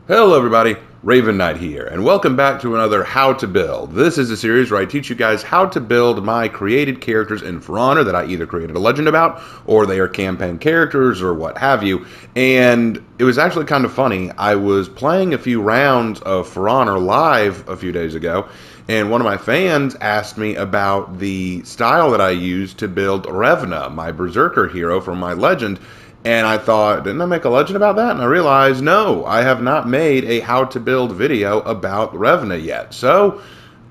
Hello everybody, Raven Knight here, and welcome back to another How to Build. This is a series where I teach you guys how to build my created characters in For Honor that I either created a legend about, or they are campaign characters, or what have you. And it was actually kind of funny. I was playing a few rounds of For Honor live a few days ago, and one of my fans asked me about the style that I used to build Revna, my Berserker hero from my legend. And I thought, didn't I make a legend about that? And I realized, no, I have not made a how to build video about Revna yet. So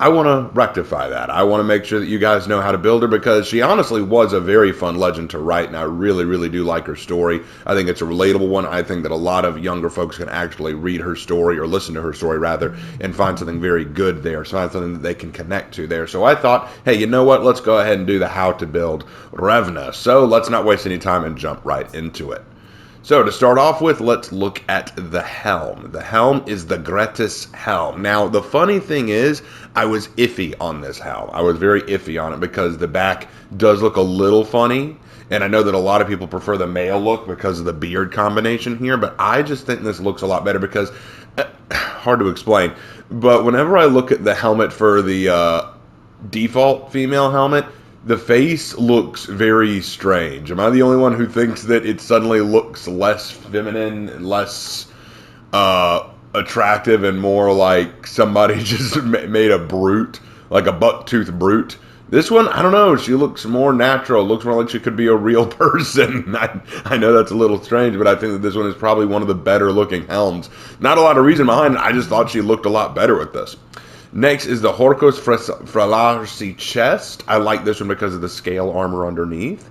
I want to rectify that. I want to make sure that you guys know how to build her because she honestly was a very fun legend to write, and I really, really do like her story. I think it's a relatable one. I think that a lot of younger folks can actually read her story, or listen to her story rather, and find something very good there, find something that they can connect to there. So I thought, hey, you know what? Let's go ahead and do the how to build Revna. So let's not waste any time and jump right into it. So to start off with, let's look at the helm. The helm is the Gretis helm. Now, the funny thing is, I was iffy on this helm. I was very iffy on it because the back does look a little funny. And I know that a lot of people prefer the male look because of the beard combination here, but I just think this looks a lot better because, hard to explain, but whenever I look at the helmet for the default female helmet, the face looks very strange. Am I the only one who thinks that it suddenly looks less feminine and less attractive and more like somebody just made a brute, like a buck-toothed brute? This one, I don't know, she looks more natural, looks more like she could be a real person. I know that's a little strange, but I think that this one is probably one of the better looking helms. Not a lot of reason behind it, I just thought she looked a lot better with this. Next is the Horkos Fralarsi chest. I like this one because of the scale armor underneath.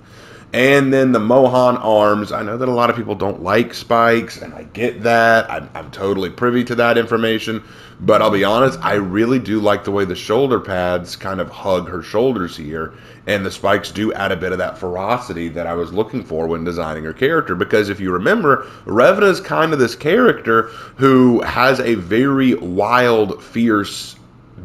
And then the Mohan arms. I know that a lot of people don't like spikes, and I get that. I'm totally privy to that information. But I'll be honest, I really do like the way the shoulder pads kind of hug her shoulders here. And the spikes do add a bit of that ferocity that I was looking for when designing her character. Because if you remember, Revna is kind of this character who has a very wild, fierce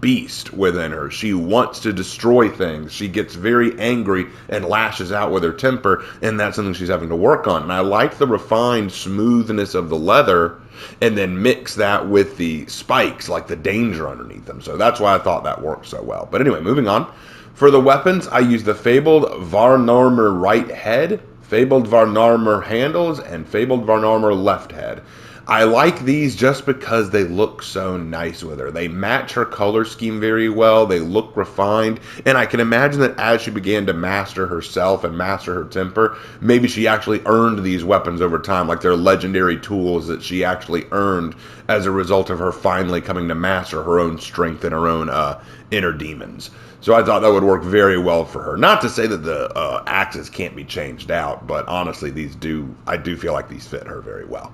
beast within her. She wants to destroy things. She gets very angry and lashes out with her temper, and that's something she's having to work on. And I like the refined smoothness of the leather and then mix that with the spikes, like the danger underneath them. So that's why I thought that worked so well. But anyway, moving on. For the weapons, I use the Fabled Varnarmer right head, Fabled Varnarmer handles, and Fabled Varnarmer left head. I like these just because they look so nice with her. They match her color scheme very well. They look refined. And I can imagine that as she began to master herself and master her temper, maybe she actually earned these weapons over time, like they're legendary tools that she actually earned as a result of her finally coming to master her own strength and her own inner demons. So I thought that would work very well for her. Not to say that the axes can't be changed out, but honestly, I do feel like these fit her very well.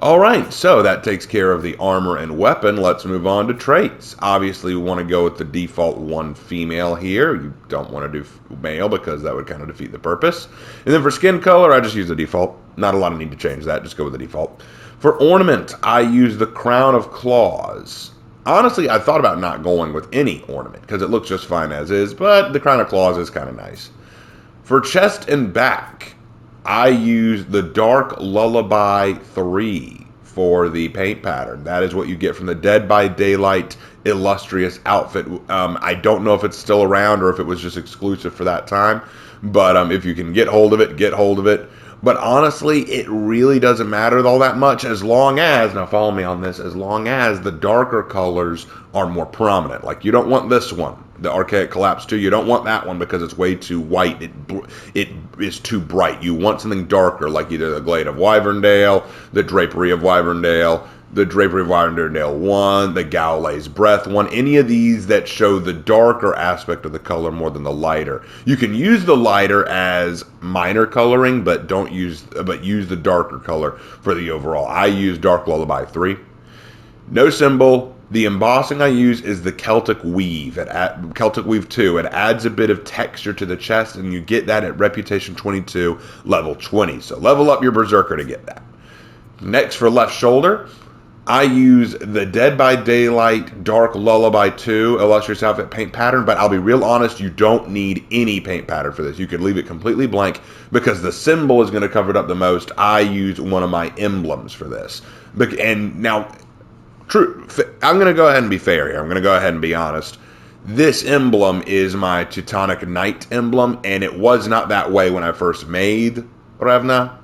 Alright, so that takes care of the armor and weapon. Let's move on to traits. Obviously, we want to go with the default one female here. You don't want to do male because that would kind of defeat the purpose. And then for skin color, I just use the default. Not a lot of need to change that, just go with the default. For ornament, I use the Crown of Claws. Honestly, I thought about not going with any ornament because it looks just fine as is, but the Crown of Claws is kind of nice. For chest and back, I use the Dark Lullaby 3 for the paint pattern. That is what you get from the Dead by Daylight Illustrious outfit. I don't know if it's still around or if it was just exclusive for that time, but if you can get hold of it, get hold of it. But honestly, it really doesn't matter all that much as long as, now follow me on this, as long as the darker colors are more prominent. Like you don't want this one, the Archaic Collapse 2, you don't want that one because it's way too white. It is too bright. You want something darker like either the Glade of Wyverndale, the Drapery of Wyverndale, the Drapery of Wyverndale 1, the Gaule's Breath 1, any of these that show the darker aspect of the color more than the lighter. You can use the lighter as minor coloring, but use the darker color for the overall. I use Dark Lullaby 3. No symbol. The embossing I use is the Celtic Weave. Celtic Weave 2. It adds a bit of texture to the chest, and you get that at Reputation 22, level 20. So level up your Berserker to get that. Next, for left shoulder, I use the Dead by Daylight Dark Lullaby 2 Illustrious Outfit paint pattern, but I'll be real honest, you don't need any paint pattern for this. You could leave it completely blank because the symbol is going to cover it up the most. I use one of my emblems for this. And now, true. I'm going to go ahead and be fair here. I'm going to go ahead and be honest. This emblem is my Teutonic Knight emblem, and it was not that way when I first made Revna.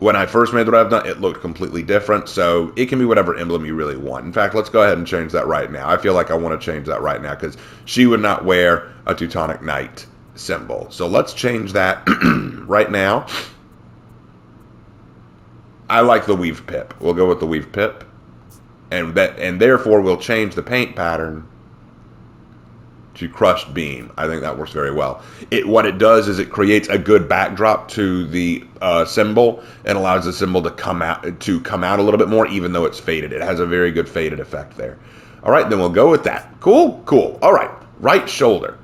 When I first made the Revna, it looked completely different, so it can be whatever emblem you really want. In fact, let's go ahead and change that right now. I feel like I want to change that right now, because she would not wear a Teutonic Knight symbol. So let's change that right now. I like the Weave Pip. We'll go with the Weave Pip. And therefore we'll change the paint pattern to Crushed Beam. I think that works very well. What it does is it creates a good backdrop to the symbol and allows the symbol to come out a little bit more, even though it's faded. It has a very good faded effect there. All right, then we'll go with that. Cool, cool. All right, right shoulder.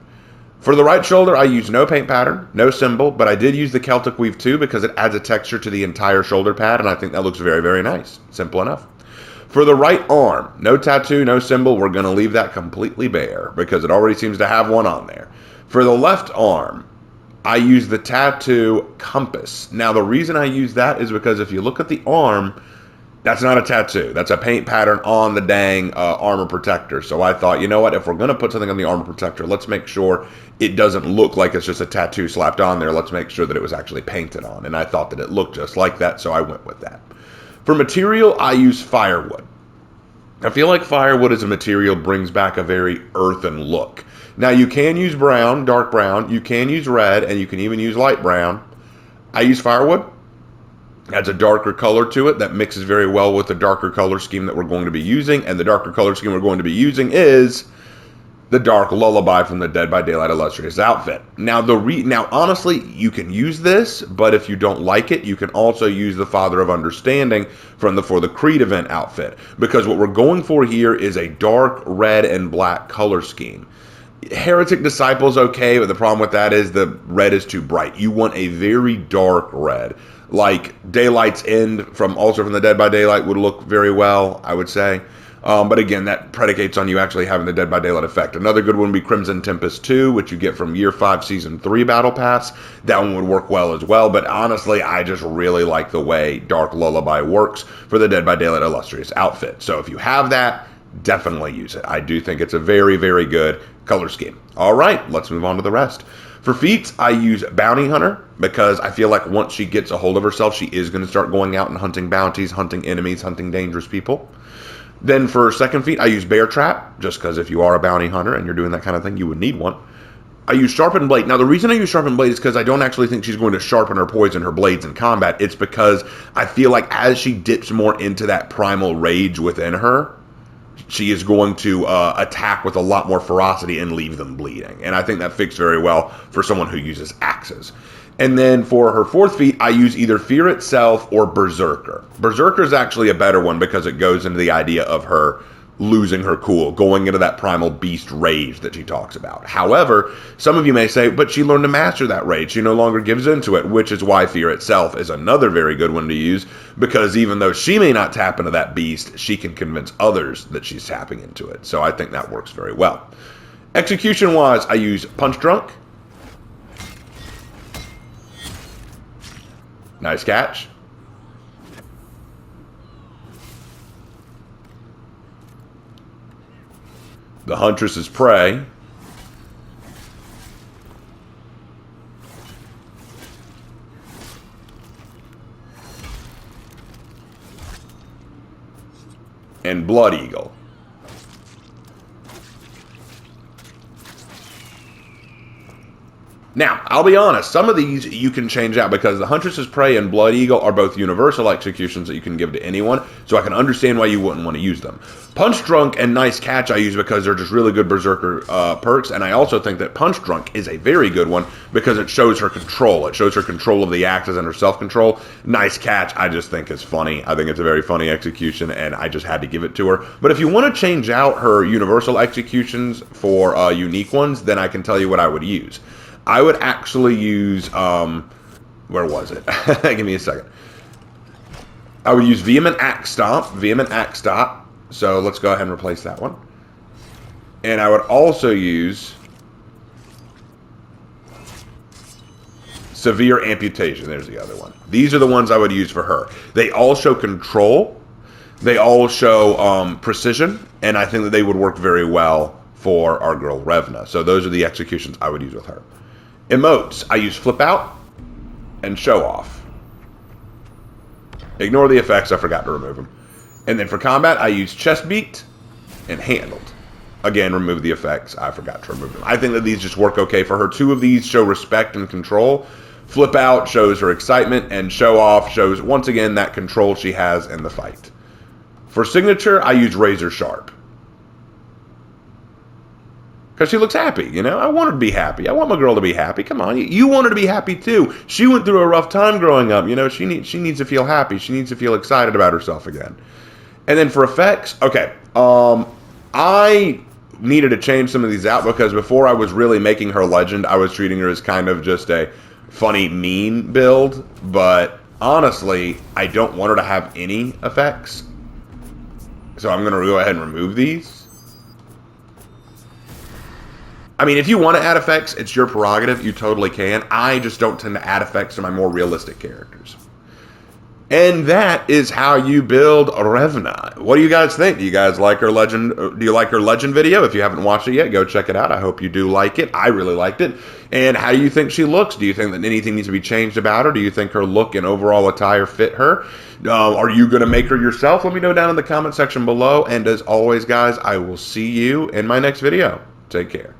For the right shoulder, I use no paint pattern, no symbol, but I did use the Celtic Weave too because it adds a texture to the entire shoulder pad, and I think that looks very, very nice. Simple enough. For the right arm, no tattoo, no symbol. We're going to leave that completely bare because it already seems to have one on there. For the left arm, I use the tattoo compass. Now, the reason I use that is because if you look at the arm, that's not a tattoo. That's a paint pattern on the dang armor protector. So I thought, you know what? If we're going to put something on the armor protector, let's make sure it doesn't look like it's just a tattoo slapped on there. Let's make sure that it was actually painted on. And I thought that it looked just like that, so I went with that. For material, I use firewood. I feel like firewood as a material brings back a very earthen look. Now, you can use brown, dark brown. You can use red, and you can even use light brown. I use firewood. Adds a darker color to it that mixes very well with the darker color scheme that we're going to be using. And the darker color scheme we're going to be using is the Dark Lullaby from the Dead by Daylight Illustrious outfit. Now, honestly, you can use this, but if you don't like it, you can also use the Father of Understanding for the Creed event outfit. Because what we're going for here is a dark red and black color scheme. Heretic Disciple's okay, but the problem with that is the red is too bright. You want a very dark red. Like Daylight's End from the Dead by Daylight would look very well, I would say. But again, that predicates on you actually having the Dead by Daylight effect. Another good one would be Crimson Tempest 2, which you get from Year 5, Season 3 Battle Pass. That one would work well as well. But honestly, I just really like the way Dark Lullaby works for the Dead by Daylight Illustrious outfit. So if you have that, definitely use it. I do think it's a very, very good color scheme. All right, let's move on to the rest. For feats, I use Bounty Hunter because I feel like once she gets a hold of herself, she is going to start going out and hunting bounties, hunting enemies, hunting dangerous people. Then for second feat, I use Bear Trap, just because if you are a bounty hunter and you're doing that kind of thing, you would need one. I use Sharpened Blade. Now, the reason I use Sharpened Blade is because I don't actually think she's going to sharpen or poison her blades in combat. It's because I feel like as she dips more into that primal rage within her, she is going to attack with a lot more ferocity and leave them bleeding. And I think that fits very well for someone who uses axes. And then for her fourth feat, I use either Fear Itself or Berserker. Berserker is actually a better one because it goes into the idea of her losing her cool, going into that primal beast rage that she talks about. However, some of you may say, but she learned to master that rage. She no longer gives into it, which is why Fear Itself is another very good one to use, because even though she may not tap into that beast, she can convince others that she's tapping into it. So I think that works very well. Execution-wise, I use Punch Drunk. Nice catch. The Huntress's Prey. And Blood Eagle. Now, I'll be honest, some of these you can change out because the Huntress's Prey and Blood Eagle are both universal executions that you can give to anyone, so I can understand why you wouldn't want to use them. Punch Drunk and Nice Catch I use because they're just really good Berserker perks, and I also think that Punch Drunk is a very good one because it shows her control. It shows her control of the axes and her self-control. Nice Catch I just think is funny. I think it's a very funny execution, and I just had to give it to her. But if you want to change out her universal executions for unique ones, then I can tell you what I would use. I would actually use, where was it? Give me a second. I would use Vehement Axe Stomp. So let's go ahead and replace that one. And I would also use Severe Amputation. There's the other one. These are the ones I would use for her. They all show control. They all show precision, and I think that they would work very well for our girl Revna. So those are the executions I would use with her. Emotes, I use flip out and show off. Ignore the effects, I forgot to remove them. And then for combat, I use chest beat and handled. Again, remove the effects, I forgot to remove them. I think that these just work okay for her. 2 of these show respect and control. Flip out shows her excitement, and show off shows, once again, that control she has in the fight. For signature, I use razor sharp. Because she looks happy, you know? I want her to be happy. I want my girl to be happy. Come on, you want her to be happy too. She went through a rough time growing up, you know? She needs to feel happy. She needs to feel excited about herself again. And then for effects, okay. I needed to change some of these out because before I was really making her legend, I was treating her as kind of just a funny, mean build. But honestly, I don't want her to have any effects. So I'm going to go ahead and remove these. I mean, if you want to add effects, it's your prerogative. You totally can. I just don't tend to add effects to my more realistic characters. And that is how you build Revna. What do you guys think? Do you guys like her legend? Do you like her legend video? If you haven't watched it yet, go check it out. I hope you do like it. I really liked it. And how do you think she looks? Do you think that anything needs to be changed about her? Do you think her look and overall attire fit her? Are you going to make her yourself? Let me know down in the comment section below. And as always, guys, I will see you in my next video. Take care.